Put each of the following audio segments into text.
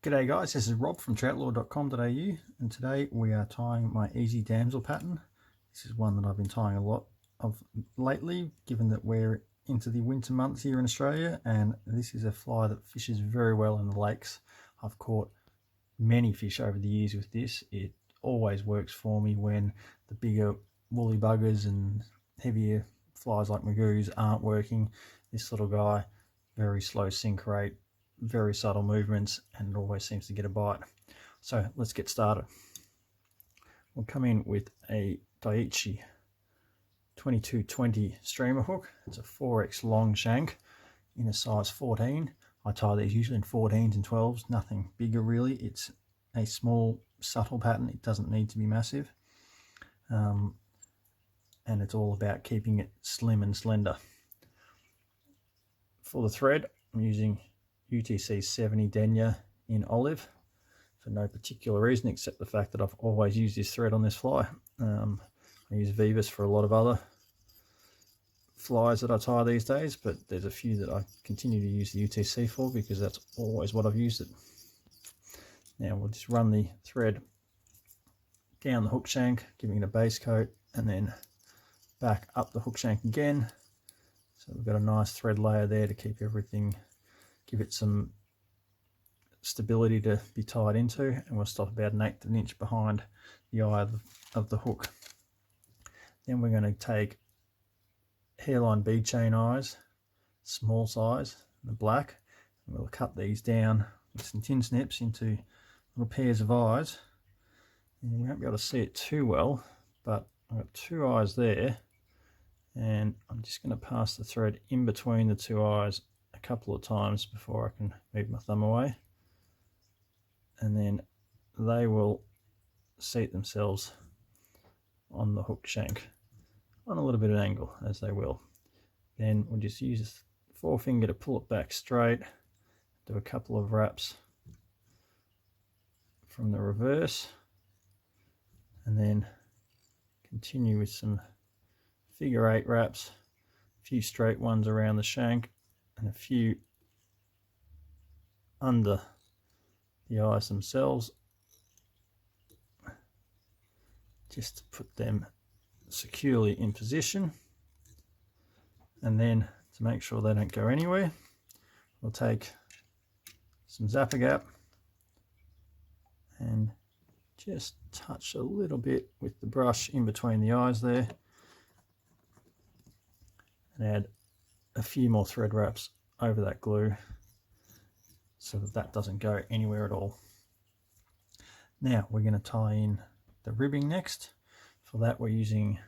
G'day guys, this is Rob from Troutlore.com.au and today we are tying my easy damsel pattern. This is one that I've been tying a lot of lately, given that we're into the winter months here in Australia, and this is a fly that fishes very well in the lakes. I've caught many fish over the years with this. It always works for me when the bigger woolly buggers and heavier flies like magoos aren't working. This little guy, very slow sink rate, very subtle movements, and it always seems to get a bite. So let's get started. We'll come in with a Daiichi 2220 streamer hook. It's a 4x long shank in a size 14. I tie these usually in 14s and 12s, nothing bigger really. It's a small subtle pattern, it doesn't need to be massive, and it's all about keeping it slim and slender. For the thread, I'm using UTC 70 Denier in olive for no particular reason except the fact that I've always used this thread on this fly. I use Vivus for a lot of other flies that I tie these days, but there's a few that I continue to use the UTC for because that's always what I've used it. Now we'll just run the thread down the hook shank, giving it a base coat, and then back up the hook shank again. So we've got a nice thread layer there to keep everything, give it some stability to be tied into, and we'll stop about 1/8 of an inch behind the eye of the hook. Then we're going to take Hareline bead chain eyes, small size, the black, and we'll cut these down with some tin snips into little pairs of eyes. And you won't be able to see it too well, but I've got 2 eyes there, and I'm just going to pass the thread in between the 2 eyes a couple of times before I can move my thumb away, and then they will seat themselves on the hook shank on a little bit of an angle, as they will. Then we'll just use the forefinger to pull it back straight, do a couple of wraps from the reverse, and then continue with some figure 8 wraps, a few straight ones around the shank and a few under the eyes themselves, just to put them securely in position. And then to make sure they don't go anywhere, we'll take some Zapper Gap and just touch a little bit with the brush in between the eyes there, and add a few more thread wraps over that glue so that that doesn't go anywhere at all. Now we're going to tie in the ribbing next. For that we're using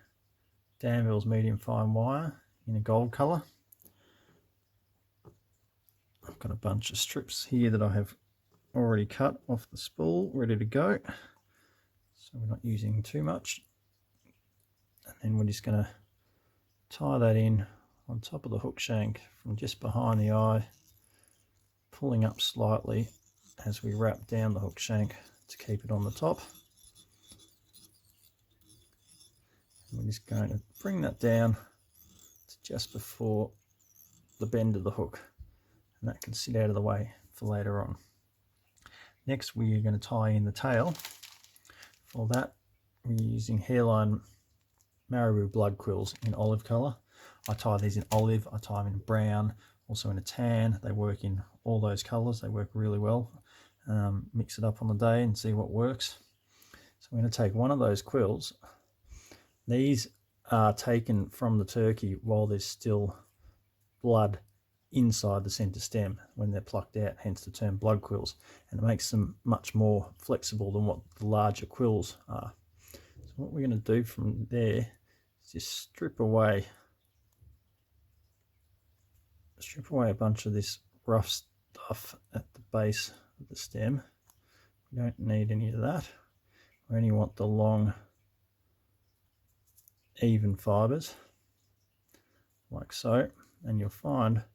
Danville's medium fine wire in a gold colour. I've got a bunch of strips here that I have already cut off the spool, ready to go, so we're not using too much. And then we're just going to tie that in on top of the hook shank from just behind the eye, pulling up slightly as we wrap down the hook shank to keep it on the top. And we're just going to bring that down to just before the bend of the hook, and that can sit out of the way for later on. Next we are going to tie in the tail. For that we're using Hareline Marabou blood quills in olive colour. I tie these in olive, I tie them in brown, also in a tan. They work in all those colours, they work really well. Mix it up on the day and see what works. So I'm going to take one of those quills. These are taken from the turkey while there's still blood inside the centre stem when they're plucked out, hence the term blood quills, and it makes them much more flexible than what the larger quills are. So what we're going to do from there is just strip away a bunch of this rough stuff at the base of the stem. We don't need any of that. We only want the long even fibres like so, and you'll find that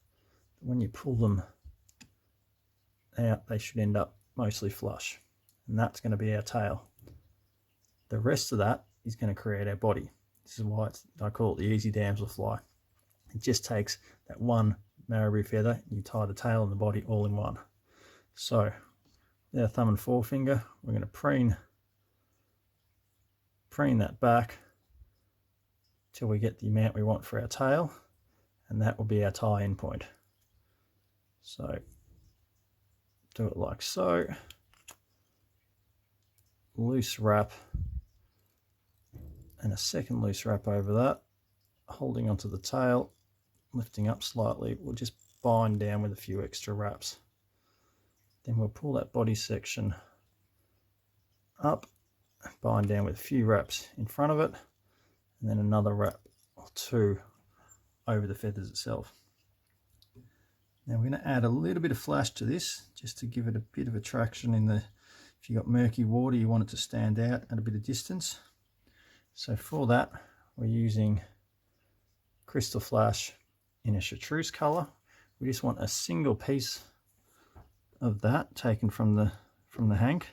when you pull them out they should end up mostly flush, and that's going to be our tail. The rest of that is going to create our body. This is why I call it the easy damsel fly. It just takes that one marabou feather, you tie the tail and the body all in one. So with our thumb and forefinger, we're going to preen that back till we get the amount we want for our tail, and that will be our tie-in point. So do it like so, loose wrap, and a second loose wrap over that, holding onto the tail, lifting up slightly. We'll just bind down with a few extra wraps. Then we'll pull that body section up, bind down with a few wraps in front of it, and then another wrap or two over the feathers itself. Now we're going to add a little bit of flash to this, just to give it a bit of attraction in the, if you've got murky water, you want it to stand out at a bit of distance. So for that, we're using Crystal Flash in a Chartreuse colour. We just want a single piece of that taken from the hank,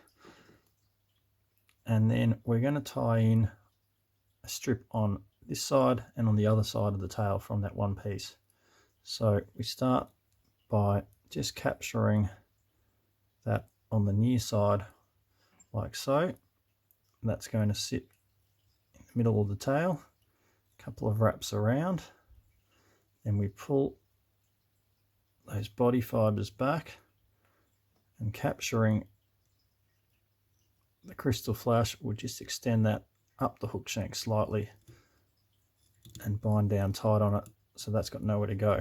and then we're going to tie in a strip on this side and on the other side of the tail from that one piece. So we start by just capturing that on the near side like so. That's going to sit in the middle of the tail, a couple of wraps around, then we pull those body fibers back, and capturing the Crystal Flash, we'll just extend that up the hook shank slightly and bind down tight on it, so that's got nowhere to go.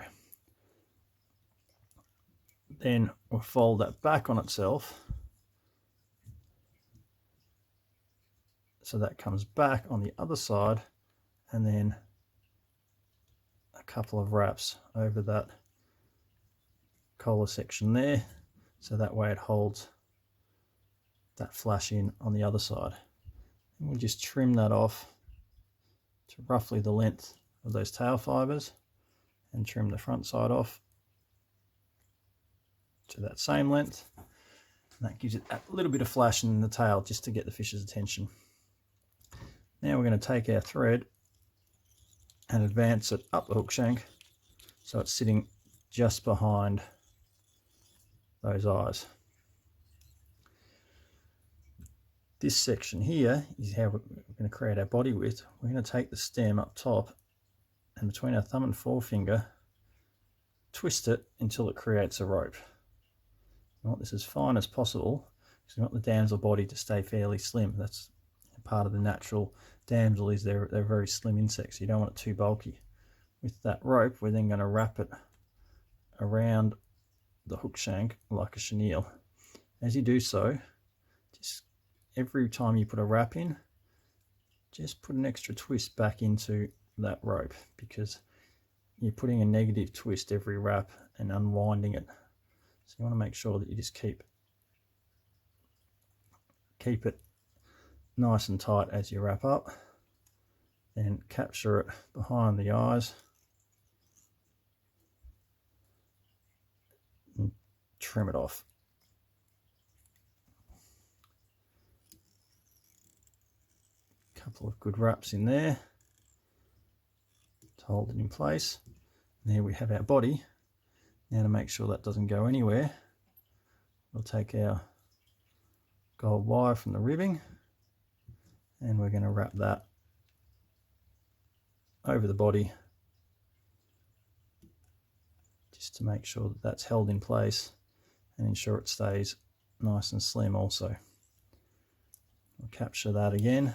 Then we'll fold that back on itself, so that comes back on the other side, and then a couple of wraps over that collar section there, so that way it holds that flash in on the other side. And we'll just trim that off to roughly the length of those tail fibers, and trim the front side off to that same length, and that gives it a little bit of flash in the tail just to get the fish's attention. Now we're going to take our thread and advance it up the hook shank so it's sitting just behind those eyes. This section here is how we're going to create our body with. We're going to take the stem up top, and between our thumb and forefinger, twist it until it creates a rope. We want this as fine as possible because we want the damsel body to stay fairly slim. That's part of the natural damsel, is they're very slim insects. You don't want it too bulky. With that rope, we're then going to wrap it around the hook shank like a chenille. As you do so, just every time you put a wrap in, just put an extra twist back into that rope, because you're putting a negative twist every wrap and unwinding it. So you want to make sure that you just keep it nice and tight as you wrap up. Then capture it behind the eyes and trim it off. Couple of good wraps in there to hold it in place. And there we have our body. Now, to make sure that doesn't go anywhere, we'll take our gold wire from the ribbing, and we're going to wrap that over the body just to make sure that that's held in place and ensure it stays nice and slim also. We'll capture that again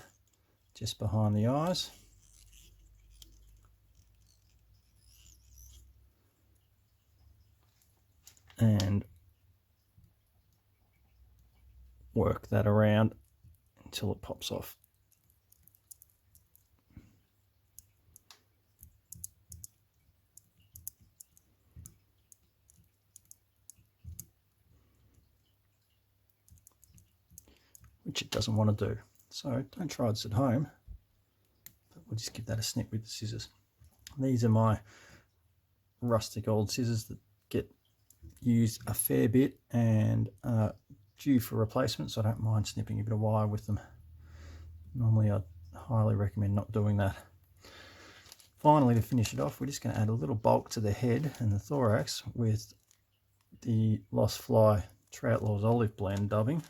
just behind the eyes. And work that around until it pops off. Which it doesn't want to do. So don't try this at home, but we'll just give that a snip with the scissors. These are my rustic old scissors that get used a fair bit and due for replacement, so I don't mind snipping a bit of wire with them. Normally I'd highly recommend not doing that. Finally, to finish it off, we're just going to add a little bulk to the head and the thorax with the Lost Fly Troutlore's olive blend dubbing.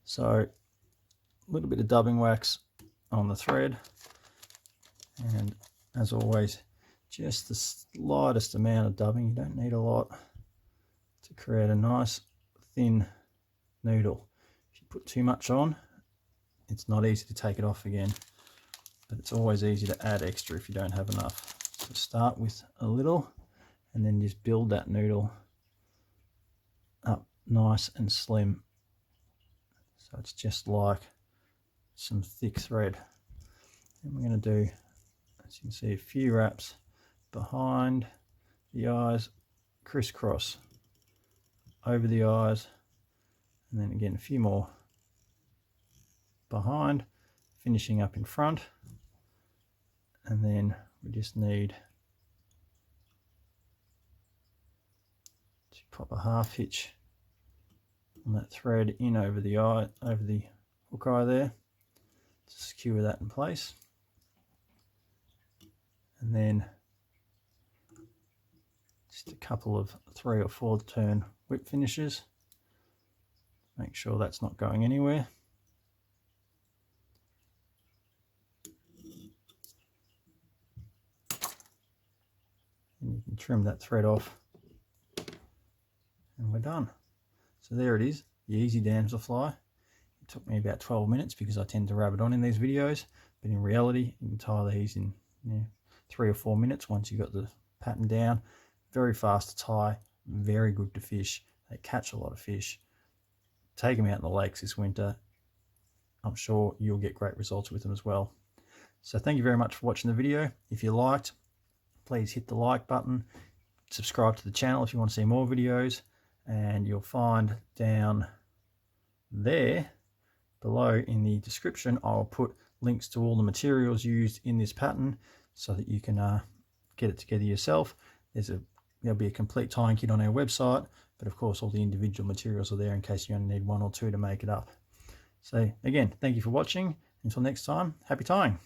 So a little bit of dubbing wax on the thread, and as always, just the slightest amount of dubbing. You don't need a lot to create a nice thin noodle. If you put too much on, it's not easy to take it off again, but it's always easy to add extra if you don't have enough. So start with a little and then just build that noodle up nice and slim, so it's just like some thick thread. And we're going to do, as you can see, a few wraps behind the eyes, crisscross over the eyes, and then again a few more behind, finishing up in front. And then we just need to pop a half hitch on that thread in over the eye, over the hook eye there, to secure that in place. And then just a couple of 3 or 4 turn whip finishes. Make sure that's not going anywhere. And you can trim that thread off, and we're done. So there it is, the easy damselfly. It took me about 12 minutes because I tend to rabbit on in these videos, but in reality you can tie these in 3 or 4 minutes once you've got the pattern down. Very fast to tie, very good to fish. They catch a lot of fish. Take them out in the lakes this winter. I'm sure you'll get great results with them as well. So thank you very much for watching the video. If you liked, please hit the like button. Subscribe to the channel if you want to see more videos, and you'll find down there below in the description I'll put links to all the materials used in this pattern so that you can get it together yourself. There'll be a complete tying kit on our website, but of course all the individual materials are there in case you only need 1 or 2 to make it up. So again, thank you for watching. Until next time, happy tying.